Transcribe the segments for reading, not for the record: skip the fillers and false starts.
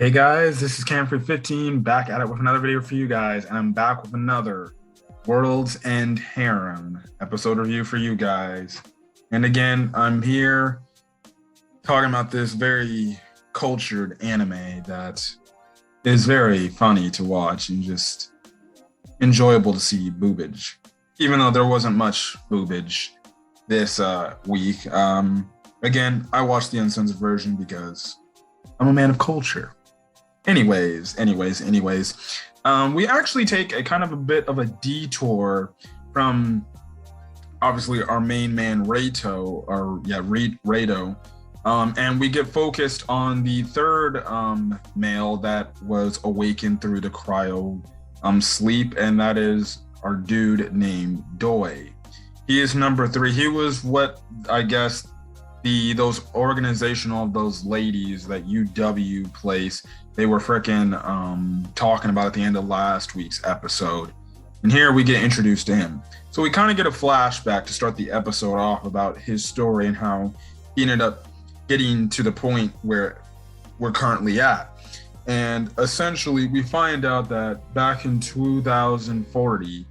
Hey guys, this is Camfrey15 back at it with another video for you guys, and I'm back with another World's End Harem episode review for you guys. And again, I'm here talking about this very cultured anime that is very funny to watch and just enjoyable to see boobage, even though there wasn't much boobage this week. Again, I watched the uncensored version because I'm a man of culture. Anyways, we actually take a kind of a bit of a detour from obviously our main man Reito, and we get focused on the third male that was awakened through the cryo sleep, and that is our dude named Doi. He is number 3. He was what I guess those those ladies that UW place, they were freaking talking about at the end of last week's episode. And here we get introduced to him. So we kind of get a flashback to start the episode off about his story and how he ended up getting to the point where we're currently at. And essentially we find out that back in 2040,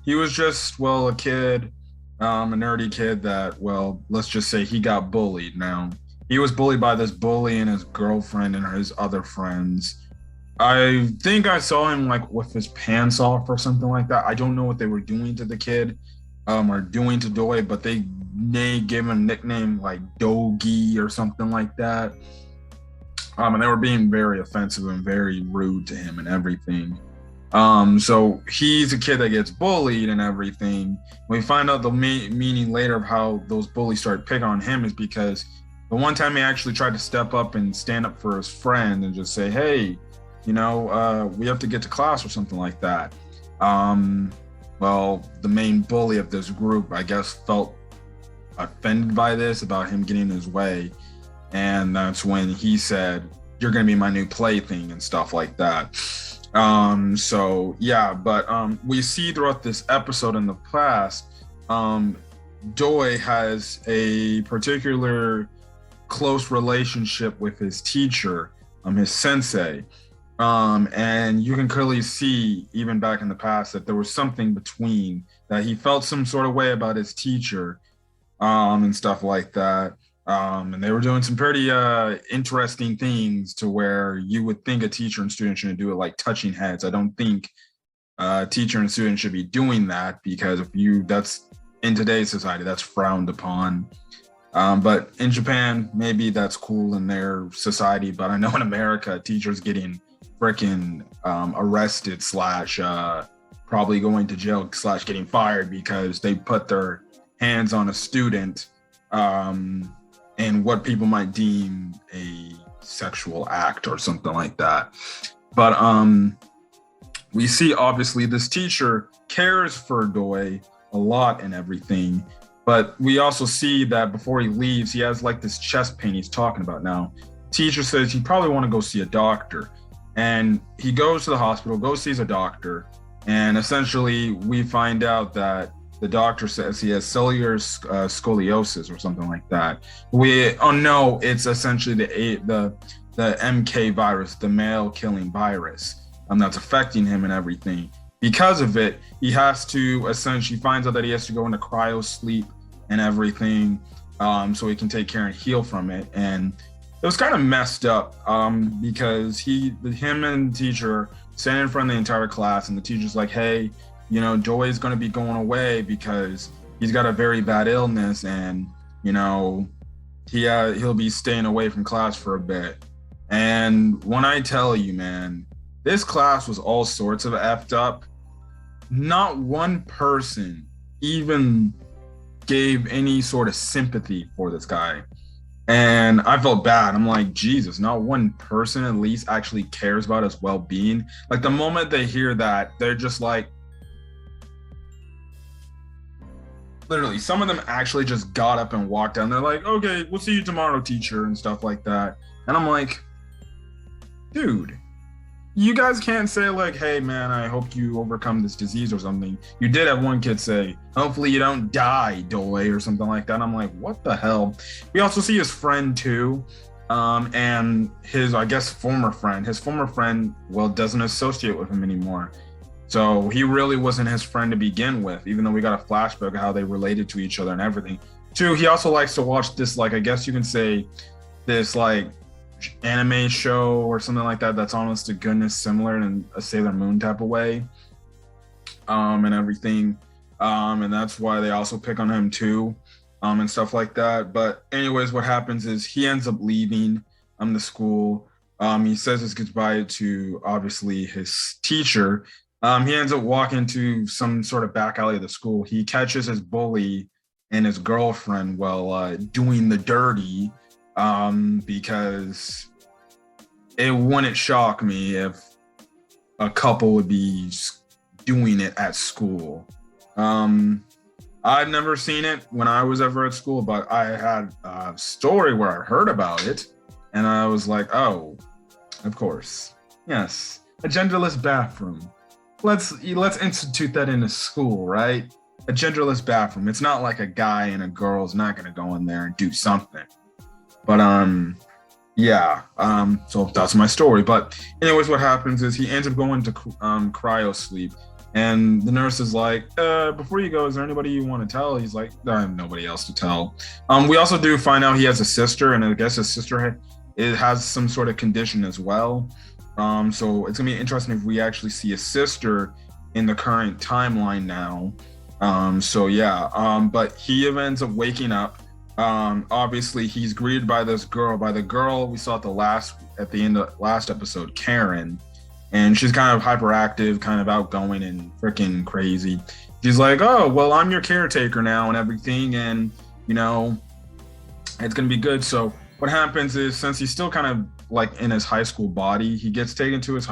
he was just, a kid, a nerdy kid that, let's just say he got bullied. Now, he was bullied by this bully and his girlfriend and his other friends. I think I saw him with his pants off or something like that. I don't know what they were doing to the kid or doing to Doi, but they gave him a nickname like Dogi or something like that. And they were being very offensive and very rude to him and everything. So he's a kid that gets bullied and everything. We find out the meaning later of how those bullies started picking on him is because the one time he actually tried to step up and stand up for his friend and just say, hey, we have to get to class or something like that. The main bully of this group, I guess, felt offended by this, about him getting in his way. And that's when he said, you're going to be my new plaything and stuff like that. We see throughout this episode in the past, Doi has a particular close relationship with his teacher, his sensei. And you can clearly see even back in the past that there was something between that. He felt some sort of way about his teacher, and stuff like that. And they were doing some pretty interesting things to where you would think a teacher and student shouldn't do it, like touching heads. I don't think a teacher and student should be doing that, because that's in today's society, that's frowned upon. But in Japan, maybe that's cool in their society. But I know in America, teachers getting freaking arrested / probably going to jail / getting fired because they put their hands on a student in what people might deem a sexual act or something like that. But we see obviously this teacher cares for Doi a lot and everything. But we also see that before he leaves, he has this chest pain he's talking about now. Teacher says he probably want to go see a doctor. And he goes to the hospital, sees a doctor. And essentially we find out that the doctor says he has cellular scoliosis or something like that. No, it's essentially the MK virus, the male killing virus, that's affecting him and everything. Because of it, he has to essentially finds out that he has to go into cryo sleep and everything, so he can take care and heal from it. And it was kind of messed up because him and the teacher standing in front of the entire class, and the teacher's like, hey, Doi is going to be going away because he's got a very bad illness, and he'll be staying away from class for a bit. And when I tell you, man, this class was all sorts of effed up. Not one person even gave any sort of sympathy for this guy. And I felt bad. I'm like, Jesus, not one person at least actually cares about his well-being. The moment they hear that, they're just like, literally, some of them actually just got up and walked out. And they're like, okay, we'll see you tomorrow, teacher, and stuff like that. And I'm like, dude, you guys can't say hey, man, I hope you overcome this disease or something. You did have one kid say, hopefully you don't die, Doi, or something like that. And I'm like, what the hell? We also see his friend too. And his, I guess, his former friend, well, doesn't associate with him anymore. So he really wasn't his friend to begin with, even though we got a flashback of how they related to each other and everything. Two, he also likes to watch this, like, I guess you can say, this, like, anime show or something like that that's honest to goodness similar in a Sailor Moon type of way, and everything. And that's why they also pick on him too, and stuff like that. But anyways, what happens is he ends up leaving the school. He says his goodbye to obviously his teacher. He ends up walking to some sort of back alley of the school. He catches his bully and his girlfriend while doing the dirty, because it wouldn't shock me if a couple would be doing it at school. I'd never seen it when I was ever at school, but I had a story where I heard about it, and I was like, oh, of course. Yes, a genderless bathroom. Let's institute that in a school, right? A genderless bathroom. It's not like a guy and a girl's not gonna go in there and do something. But yeah. So that's my story. But anyways, what happens is he ends up going to cryo sleep. And the nurse is like, before you go, is there anybody you want to tell? He's like, I have nobody else to tell. We also do find out he has a sister, and I guess his sister has some sort of condition as well. So it's gonna be interesting if we actually see a sister in the current timeline now. So yeah, but he ends up waking up. Obviously he's greeted by the girl we saw at the end of last episode, Karen. And she's kind of hyperactive, kind of outgoing and freaking crazy. She's like, oh, well, I'm your caretaker now and everything. And, you know, it's going to be good. So what happens is, since he's still kind of like in his high school body, he gets taken to the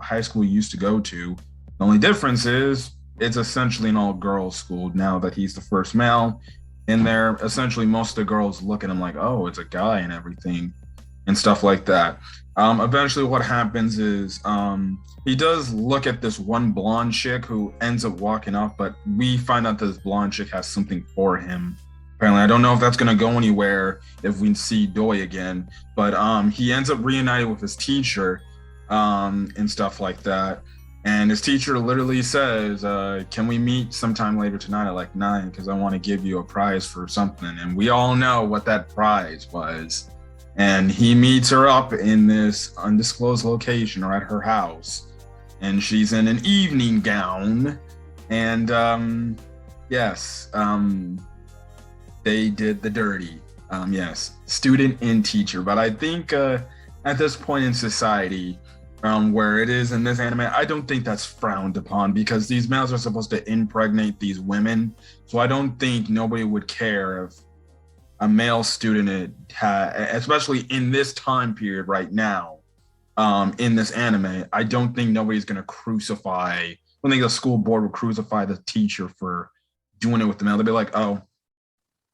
high school he used to go to. The only difference is it's essentially an all girls school now that he's the first male in there. Essentially, most of the girls look at him like, oh, it's a guy and everything and stuff like that. Eventually what happens is he does look at this one blonde chick who ends up walking up, but we find out this blonde chick has something for him. Apparently, I don't know if that's going to go anywhere if we see Doi again, but he ends up reunited with his teacher and stuff like that. And his teacher literally says, can we meet sometime later tonight at like 9? Because I want to give you a prize for something. And we all know what that prize was. And he meets her up in this undisclosed location or at her house. And she's in an evening gown. And yes, they did the dirty. Yes, student and teacher. But I think at this point in society, where it is in this anime, I don't think that's frowned upon, because these males are supposed to impregnate these women. So I don't think nobody would care if a male student especially in this time period right now, in this anime, I don't think nobody's going to I don't think the school board would crucify the teacher for doing it with the male. They'd be like, oh,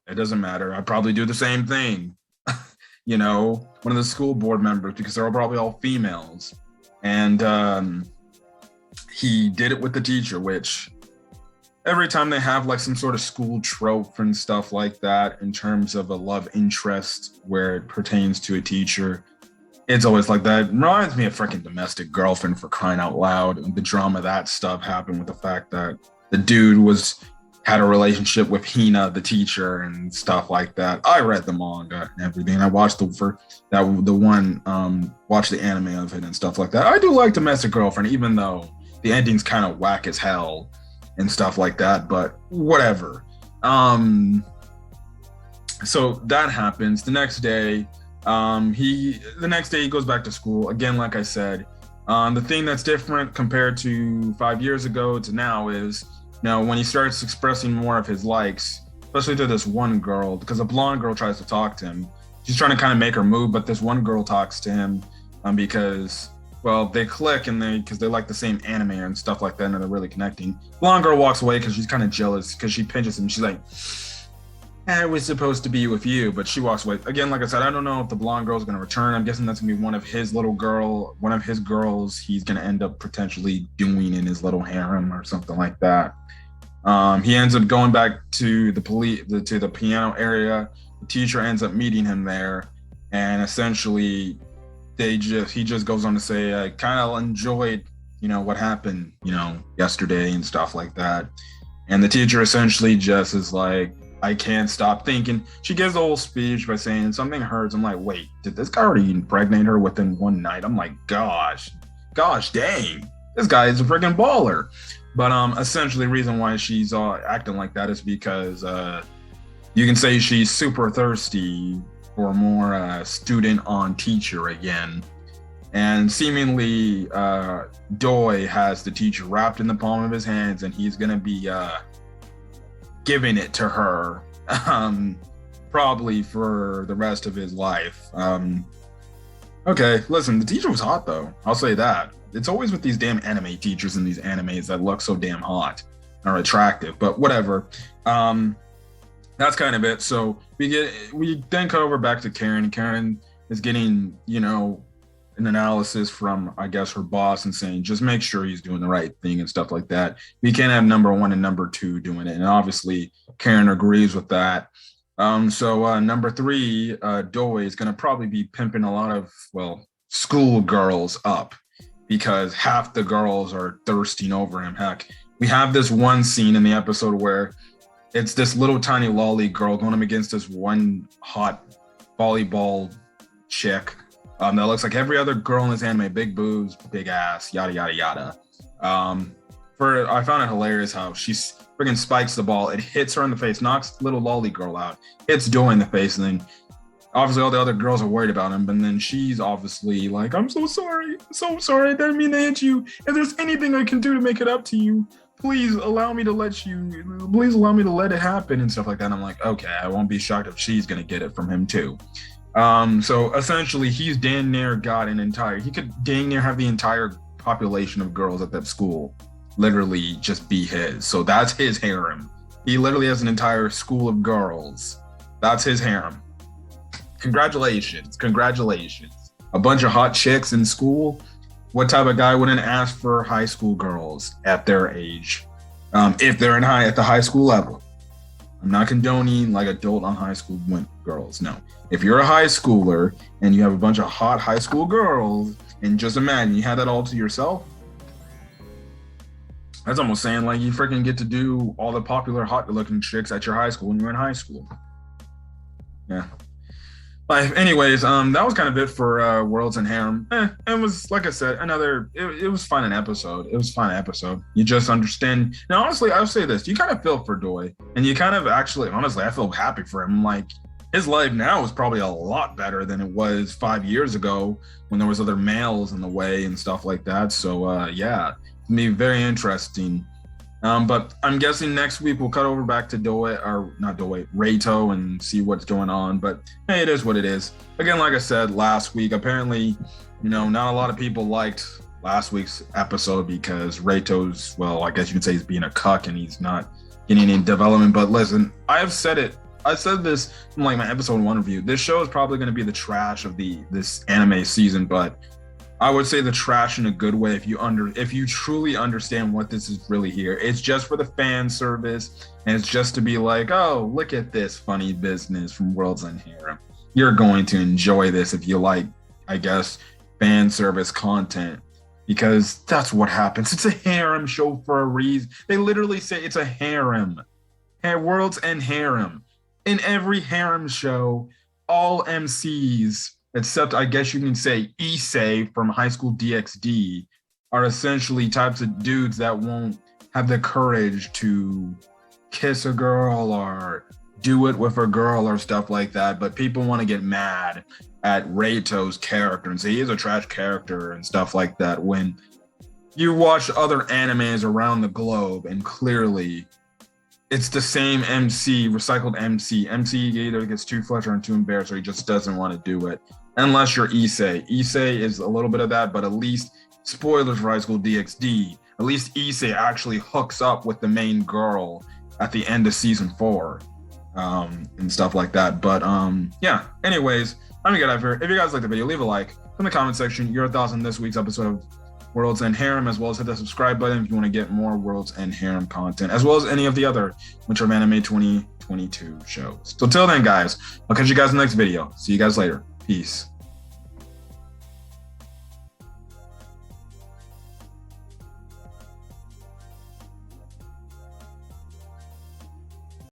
it doesn't matter. I'd probably do the same thing. You know, one of the school board members, because they're probably all females. And he did it with the teacher, which every time they have like some sort of school trope and stuff like that in terms of a love interest where it pertains to a teacher, it's always like that. It reminds me of freaking Domestic Girlfriend, for crying out loud. And the drama that stuff happened with the fact that the dude had a relationship with Hina, the teacher, and stuff like that. I read the manga and everything. I watched watched the anime of it and stuff like that. I do like Domestic Girlfriend, even though the ending's kind of whack as hell and stuff like that, but whatever. So that happens. The next day he goes back to school again. Like I said, the thing that's different compared to 5 years ago to now is, now, when he starts expressing more of his likes, especially to this one girl, because a blonde girl tries to talk to him. She's trying to kind of make her move, but this one girl talks to him because, well, they click because they like the same anime and stuff like that, and they're really connecting. Blonde girl walks away because she's kind of jealous because she pinches him. She's like, I was supposed to be with you, but she walks away. Again, like I said, I don't know if the blonde girl is going to return. I'm guessing that's going to be one of his girls he's going to end up potentially doing in his little harem or something like that. He ends up going back to to the piano area. The teacher ends up meeting him there, and essentially, he just goes on to say, "I kind of enjoyed, what happened, yesterday and stuff like that." And the teacher essentially just is like, "I can't stop thinking." She gives a whole speech by saying something hurts. I'm like, wait, did this guy already impregnate her within one night? I'm like, gosh, dang, this guy is a freaking baller. But essentially, the reason why she's acting like that is because you can say she's super thirsty for more student on teacher again. And seemingly, Doi has the teacher wrapped in the palm of his hands, and he's gonna be giving it to her, probably for the rest of his life. Okay, listen, the teacher was hot though. I'll say that. It's always with these damn anime teachers in these animes that look so damn hot or attractive, but whatever. That's kind of it. So we then cut over back to Karen, and Karen is getting, an analysis from, I guess, her boss and saying, just make sure he's doing the right thing and stuff like that. We can't have number one and number two doing it. And obviously Karen agrees with that. So number three, Doi is going to probably be pimping a lot of, school girls up, because half the girls are thirsting over him. Heck, we have this one scene in the episode where it's this little tiny lolly girl going up against this one hot volleyball chick that looks like every other girl in this anime: big boobs, big ass, yada yada yada. I found it hilarious how she friggin' spikes the ball, it hits her in the face, knocks little lolly girl out, hits Doi in the face, and then obviously all the other girls are worried about him, but then she's obviously like, I'm so sorry, I didn't mean to hit you. If there's anything I can do to make it up to you, please allow me to let it happen and stuff like that. And I'm like, okay, I won't be shocked if she's gonna get it from him too. So essentially he could dang near have the entire population of girls at that school literally just be his. So that's his harem. He literally has an entire school of girls. That's his harem. Congratulations. A bunch of hot chicks in school. What type of guy wouldn't ask for high school girls at their age? If they're at the high school level. I'm not condoning like adult on high school girls. No. If you're a high schooler and you have a bunch of hot high school girls, and just imagine you had that all to yourself, that's almost saying like you freaking get to do all the popular hot looking chicks at your high school when you're in high school. Yeah. But anyways, that was kind of it for Worlds and Harem. It was, like I said, it was fun an episode. It was a fun episode. You just understand. Now, honestly, I'll say this. You kind of feel for Doi, and you kind of actually, honestly, I feel happy for him. Like, his life now is probably a lot better than it was 5 years ago when there was other males in the way and stuff like that. So, yeah, it's gonna be very interesting. But I'm guessing next week we'll cut over back to Reito, and see what's going on. But hey, it is what it is. Again, like I said last week, apparently, not a lot of people liked last week's episode because Reito's, I guess you could say he's being a cuck and he's not getting any development. But listen, I said this in like my episode 1 review. This show is probably going to be the trash of this anime season, but I would say the trash in a good way if you truly understand what this is really here. It's just for the fan service, and it's just to be like, oh, look at this funny business from Worlds and Harem. You're going to enjoy this if you like, I guess, fan service content, because that's what happens. It's a harem show for a reason. They literally say it's a harem. Worlds and Harem. In every harem show, all MCs, except I guess you can say Issei from High School DxD, are essentially types of dudes that won't have the courage to kiss a girl or do it with a girl or stuff like that. But people want to get mad at Reito's character and say he is a trash character and stuff like that, when you watch other animes around the globe and clearly it's the same MC, recycled MC. MC either gets too frustrated or too embarrassed, or he just doesn't want to do it. Unless you're Issei. Issei is a little bit of that, but at least, spoilers for High School DxD, at least Issei actually hooks up with the main girl at the end of season 4 and stuff like that. But yeah, anyways, I'm gonna get out of here. If you guys like the video, leave a like. In the comment section, your thoughts on this week's episode of World's End Harem, as well as hit that subscribe button if you want to get more World's End Harem content, as well as any of the other Winter of Anime 2022 shows. So till then, guys, I'll catch you guys in the next video. See you guys later. Peace.